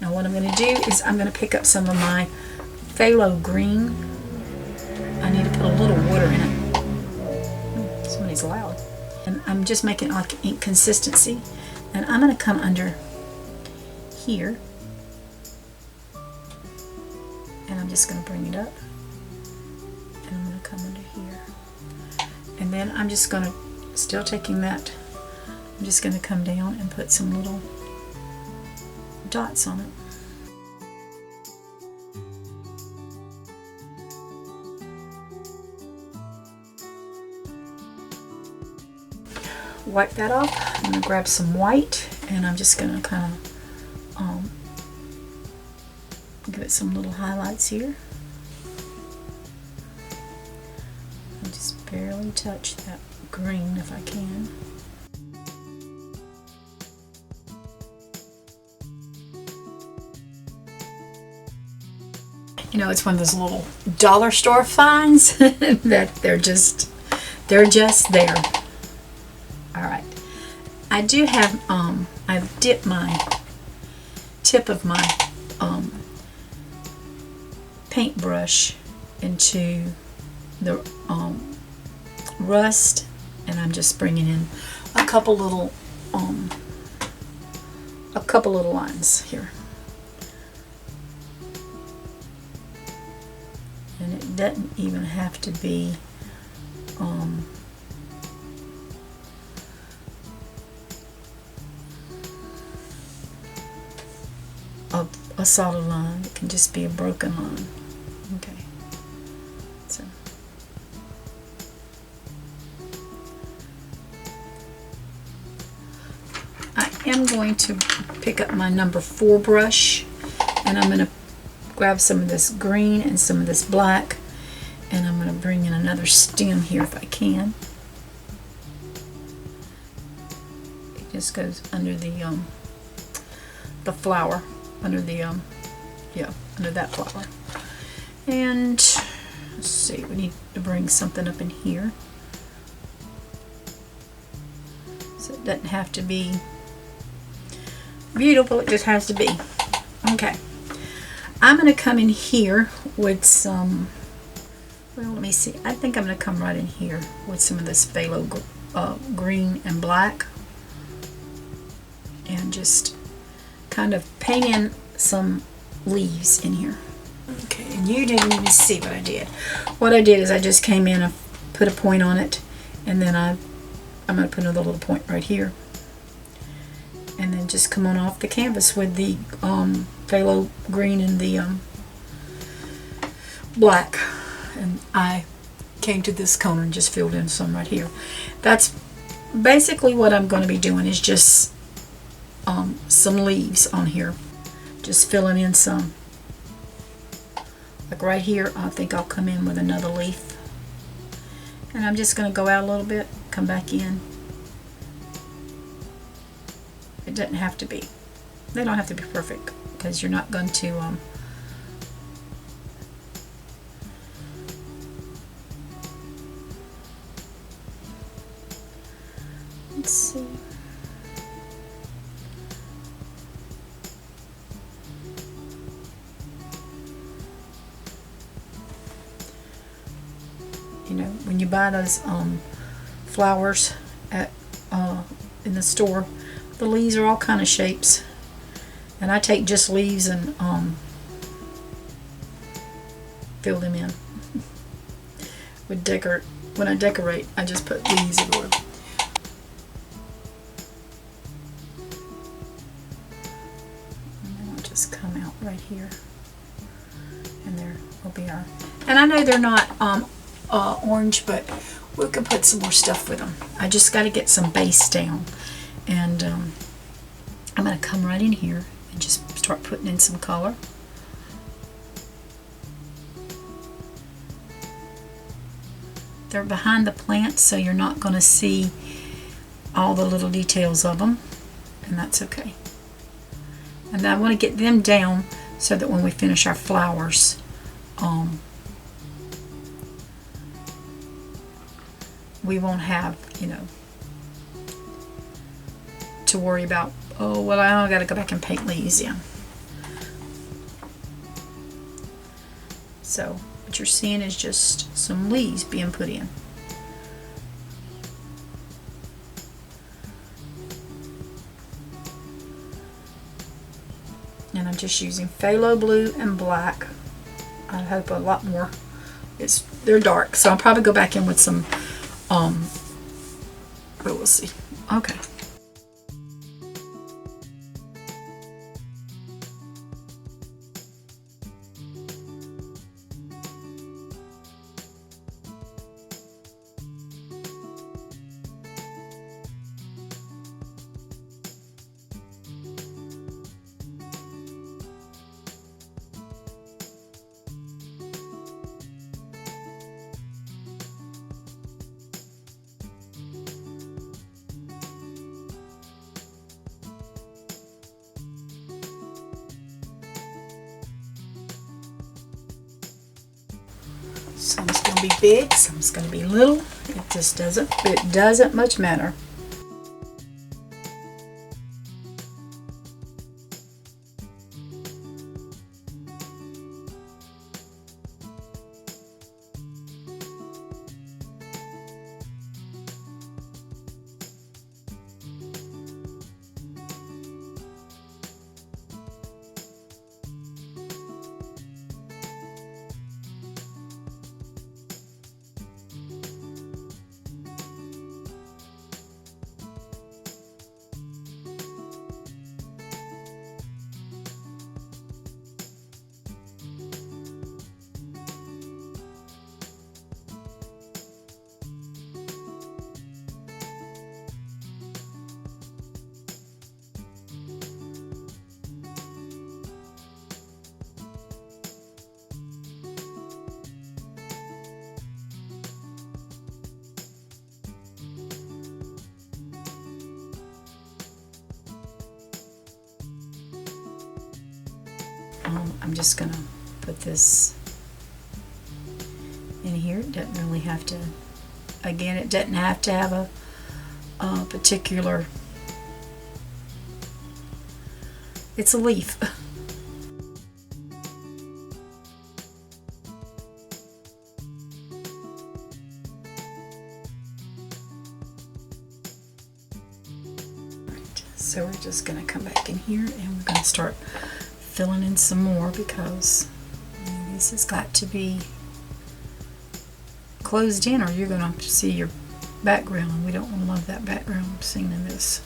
Now what I'm going to do is I'm going to pick up some of my phthalo green. I need to put a little water in it. Somebody's loud. And I'm just making like ink consistency. And I'm going to come under here. And I'm just going to bring it up. And I'm going to come under here. And then I'm just going to, still taking that, I'm just going to come down and put some little dots on it. Wipe that off. I'm going to grab some white and I'm just going to kind of give it some little highlights here. And just barely touch that green if I can. You know, it's one of those little dollar store finds that they're just there. All right, I do have I've dipped my tip of my paintbrush into the rust, and I'm just bringing in a couple little lines here. And it doesn't even have to be a solid line. It can just be a broken line. Okay. So I am going to pick up my number 4 brush, and I'm going to grab some of this green and some of this black, and I'm going to bring in another stem here if I can. It just goes under the flower, under the under that flower. And let's see, we need to bring something up in here, so it doesn't have to be beautiful, it just has to be. Okay, I'm going to come in here with some, well, let me see, I think I'm going to come right in here with some of this phthalo green and black, and just kind of paint in some leaves in here. Okay, and you didn't even see what I did. What I did is I just came in and put a point on it, and then I'm going to put another little point right here, and then just come on off the canvas with the phthalo green and the black. And I came to this corner and just filled in some right here. That's basically what I'm going to be doing, is just some leaves on here, just filling in some. Like right here, I think I'll come in with another leaf, and I'm just going to go out a little bit, come back in. It doesn't have to be, they don't have to be perfect, because you're not going to let's see. You know, when you buy those flowers at in the store, the leaves are all kind of shapes, and I take just leaves and fill them in. When I decorate, I just put leaves everywhere. And then I'll just come out right here, and there will be our. And I know they're not orange, but we can put some more stuff with them. I just got to get some base down, and I'm going to come right in here and just start putting in some color. They're behind the plants, so you're not going to see all the little details of them, and that's okay. And I want to get them down so that when we finish our flowers, we won't have, you know, to worry about, oh, well, I got to go back and paint leaves in. So what you're seeing is just some leaves being put in. And I'm just using phthalo blue and black. I hope a lot more. They're dark, so I'll probably go back in with some, but we'll see. Okay. Some's going to be big, some's going to be little. It doesn't much matter. I'm just going to put this in here. It doesn't really have to, again, it doesn't have to have a particular, it's a leaf. Right, so we're just going to come back in here and we're going to start filling in some more, because this has got to be closed in or you're going to see your background, and we don't want a lot of that background seen in this.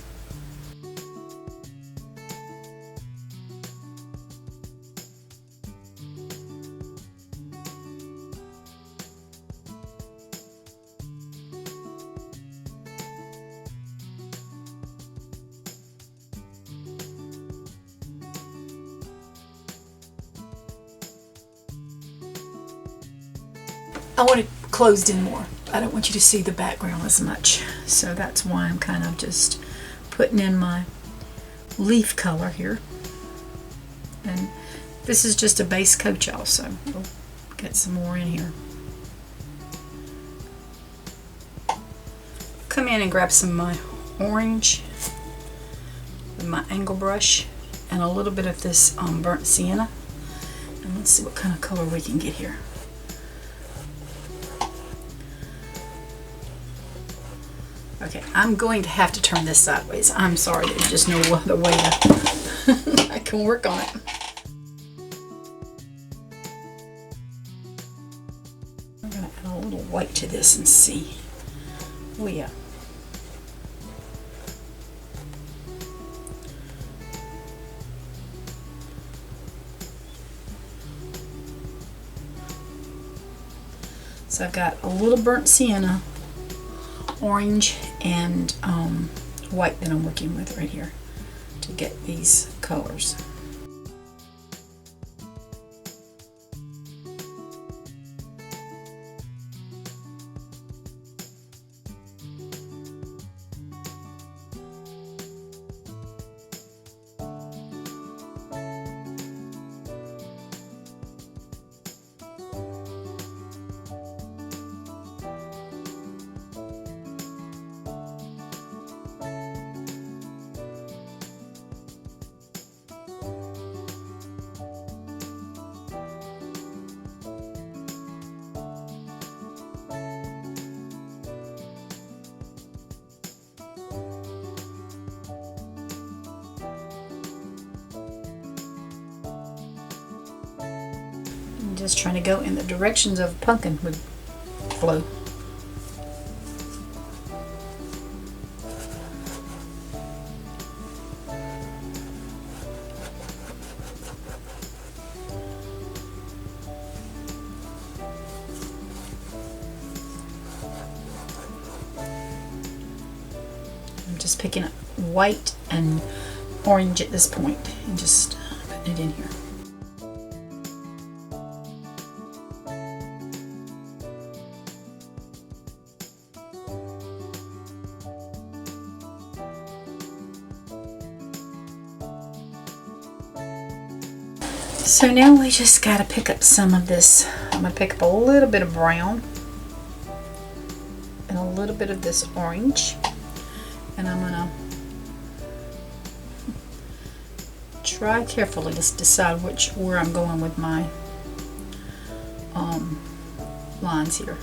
I want it closed in more. I don't want you to see the background as much. So that's why I'm kind of just putting in my leaf color here. And this is just a base coat, y'all, so we'll get some more in here. Come in and grab some of my orange with my angle brush and a little bit of this burnt sienna. And let's see what kind of color we can get here. Okay, I'm going to have to turn this sideways. I'm sorry, there's just no other way to I can work on it. I'm going to add a little white to this and see. Oh yeah. So I've got a little burnt sienna, orange, and white that I'm working with right here to get these colors. just trying to go in the directions of pumpkin would flow. I'm just picking up white and orange at this point and just putting it in here. So now we just got to pick up some of this. I'm going to pick up a little bit of brown and a little bit of this orange, and I'm going to try carefully to decide where I'm going with my lines here.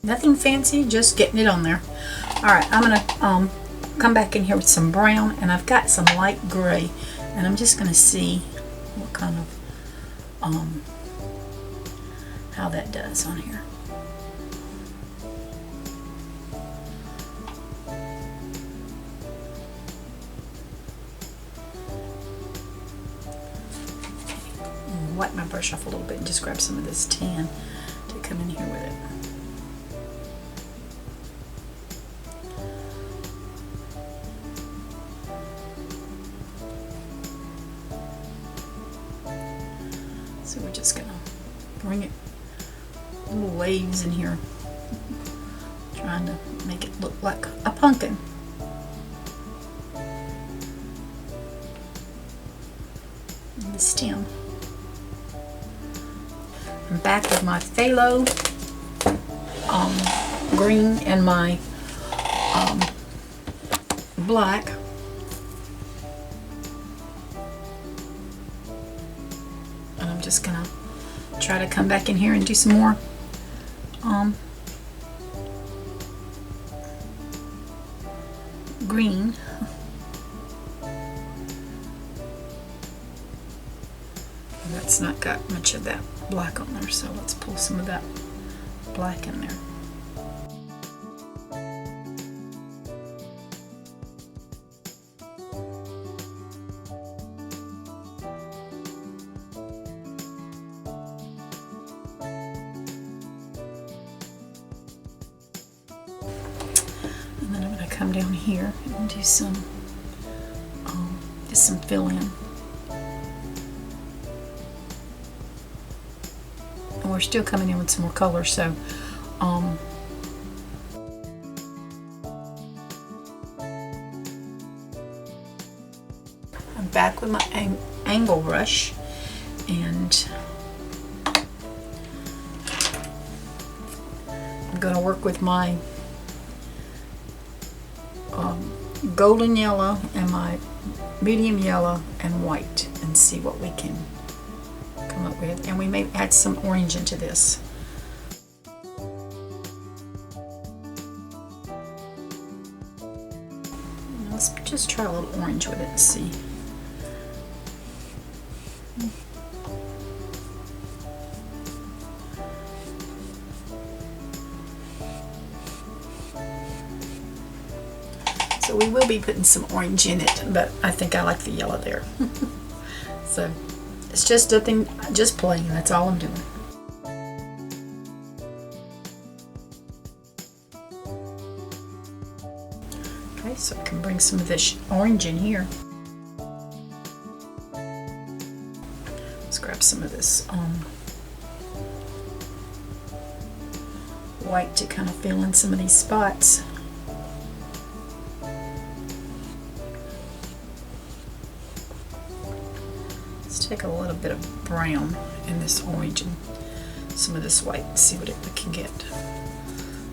Nothing fancy, just getting it on there. Alright, I'm going to come back in here with some brown, and I've got some light gray, and I'm just going to see what kind of how that does on here. Wipe my brush off a little bit and just grab some of this tan to come in here with it. So we're just gonna bring it little waves in here, trying to make it look like a pumpkin. And the stem. I'm back with my phthalo green and my black. And I'm just gonna try to come back in here and do some more green. That's not got much of that black on there, so let's pull some of that black in there. And then I'm going to come down here and do some just some fill in. And we're still coming in with some more color, so I'm back with my angle brush, and I'm going to work with my golden yellow and my medium yellow and white and see what we can come up with, and we may add some orange into this. Let's just try a little orange with it and see. So we will be putting some orange in it, but I think I like the yellow there. So it's just nothing, just plain, that's all I'm doing. Okay, so I can bring some of this orange in here. Let's grab grab some of this white to kind of fill in some of these spots. Let's take a little bit of brown in this orange and some of this white and see what we can get.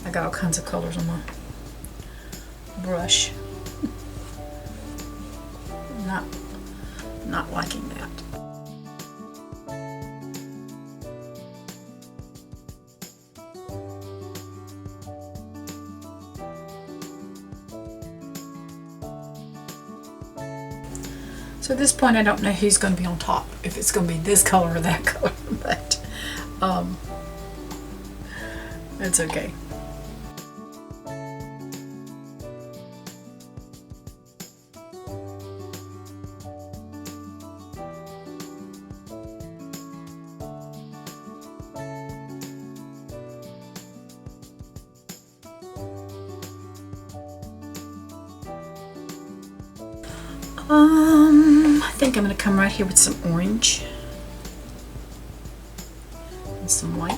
I got all kinds of colors on my brush. Not liking that. So at this point I don't know who's going to be on top, if it's going to be this color or that color, but it's okay. I think I'm going to come right here with some orange and some white.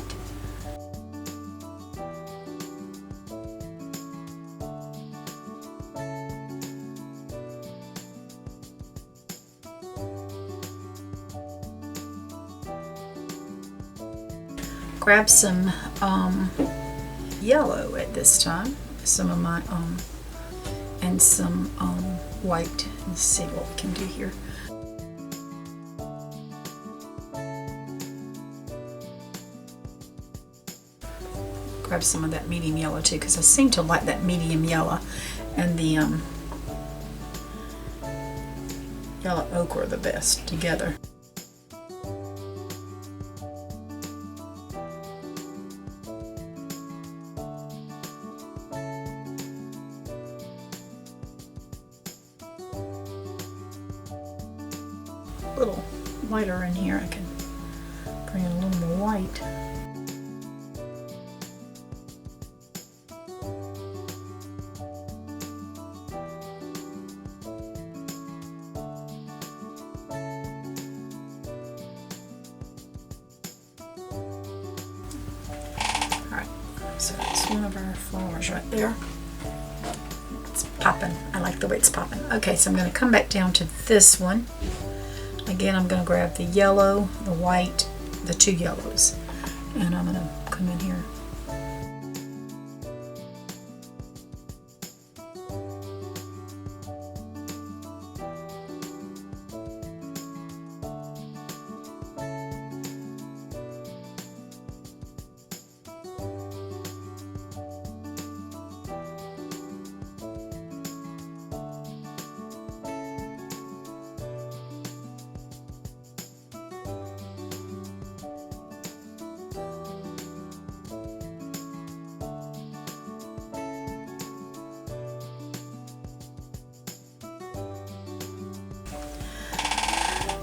Grab some yellow at this time, some of my and some white. Let's see what we can do here. Grab some of that medium yellow too, because I seem to like that medium yellow and the yellow ochre the best together. A little lighter in here, I can bring in a little more white. Alright, so that's one of our flowers right there. It's popping. I like the way it's popping. Okay, so I'm going to come back down to this one. Again, I'm going to grab the yellow, the white, the two yellows, and I'm going to come in here.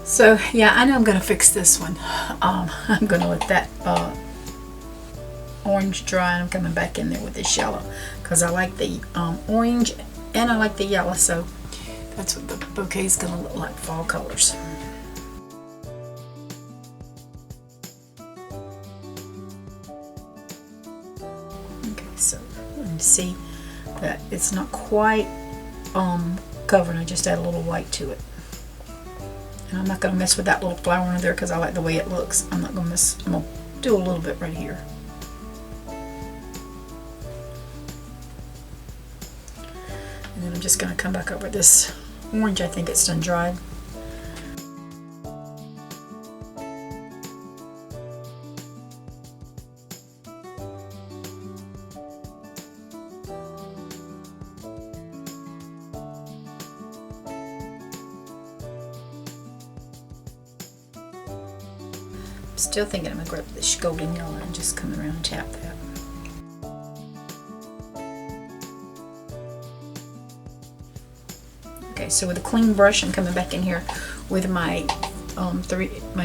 So yeah, I know I'm going to fix this one. I'm going to let that orange dry, and I'm coming back in there with this yellow because I like the orange and I like the yellow, so that's what the bouquet is going to look like, fall colors. Okay, so you can see that it's not quite covered. I just add a little white to it. And I'm not going to mess with that little flower under there because I like the way it looks. I'm not going to mess. I'm going to do a little bit right here. And then I'm just going to come back over this orange. I think it's done dried. Still thinking I'm going to grab this golden yellow and just come around and tap that. Okay, so with a clean brush, I'm coming back in here with my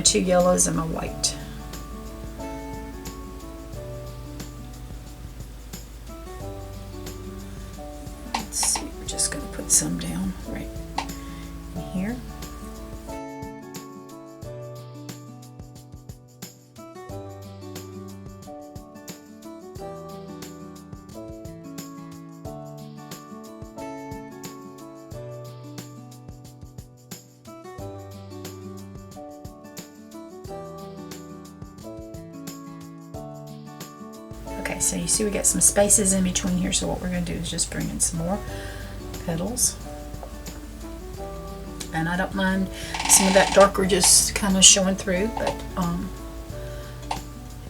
two yellows and my white. Let's see, we're just going to put some down right in here. Okay, so you see we got some spaces in between here, so what we're going to do is just bring in some more petals. And I don't mind some of that darker just kind of showing through, but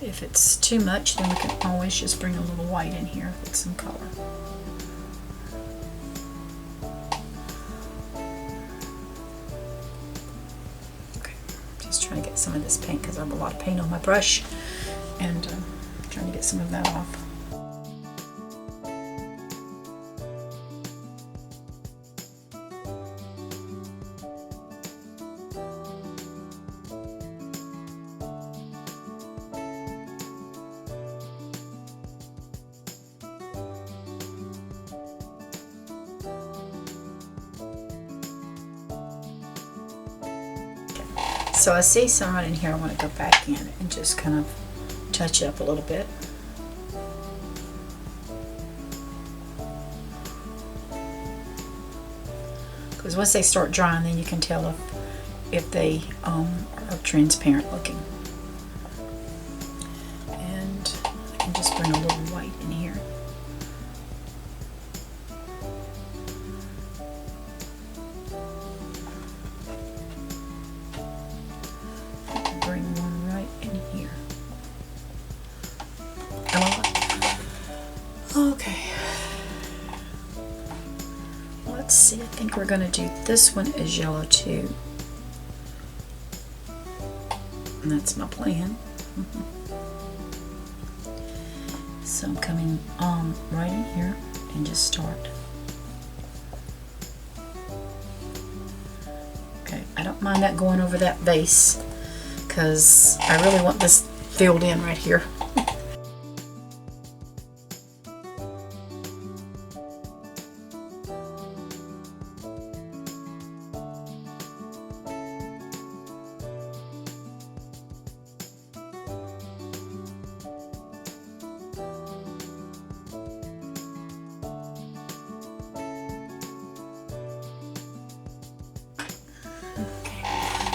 if it's too much, then we can always just bring a little white in here with some color. Okay, just trying to get some of this paint because I have a lot of paint on my brush, and trying to get some of that off. So I see some right in here. I want to go back in and just kind of touch it up a little bit. Because once they start drying, then you can tell if they are transparent looking. And I can just bring a little white in here. Bring one right in here. Okay. Let's see, I think we're going to do this one as yellow too. And that's my plan. So I'm coming right in here and just start. Okay, I don't mind that going over that base, because I really want this filled in right here.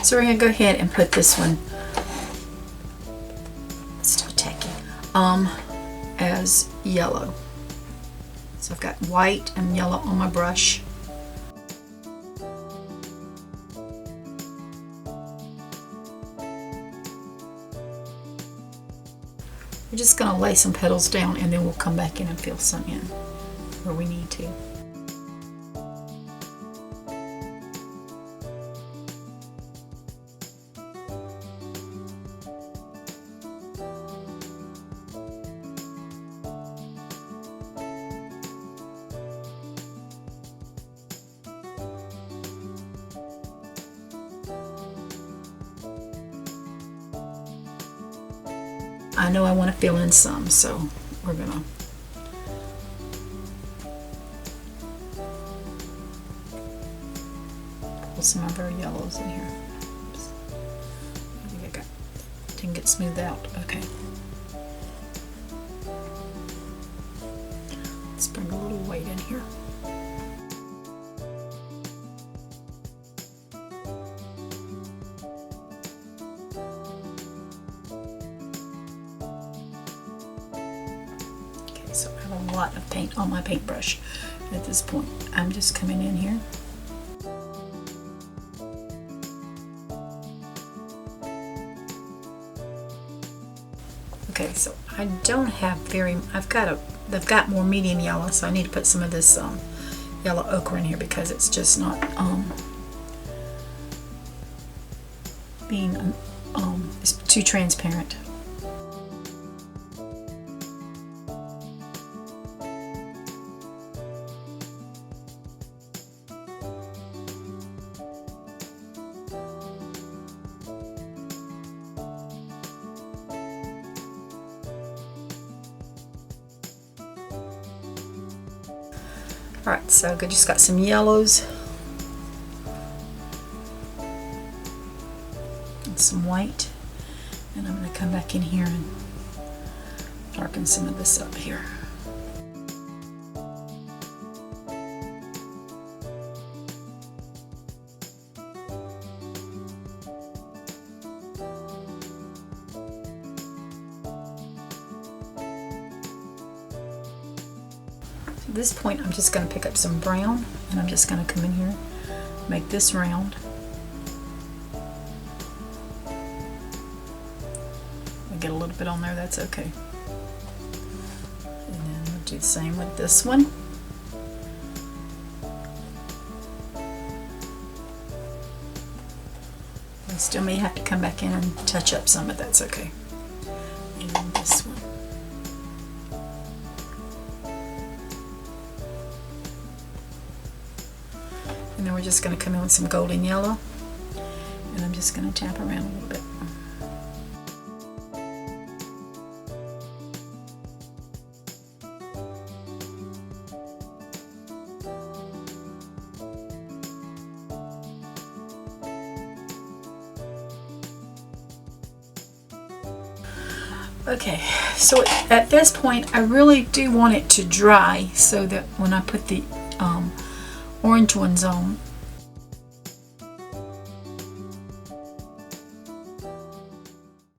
So we're going to go ahead and put this one, still tacky, as yellow. So I've got white and yellow on my brush. We're just going to lay some petals down, and then we'll come back in and fill some in where we need to. I know I want to fill in some, so we're gonna pull some of our yellows in here. Oops. I think I didn't get smoothed out. Okay. Let's bring a little white in here. So I have a lot of paint on my paintbrush at this point. I'm just coming in here. Okay, so I don't have very, I've got more medium yellow, so I need to put some of this yellow ochre in here because it's just not it's too transparent. Alright, so I just got some yellows and some white, and I'm going to come back in here and darken some of this up here. At this point, I'm just going to pick up some brown, and I'm just going to come in here, make this round. I get a little bit on there, that's okay. And then we'll do the same with this one. I still may have to come back in and touch up some, but that's okay. And then this one. And then we're just going to come in with some golden yellow, and I'm just going to tap around a little bit. Okay, so at this point I really do want it to dry so that when I put the orange ones on,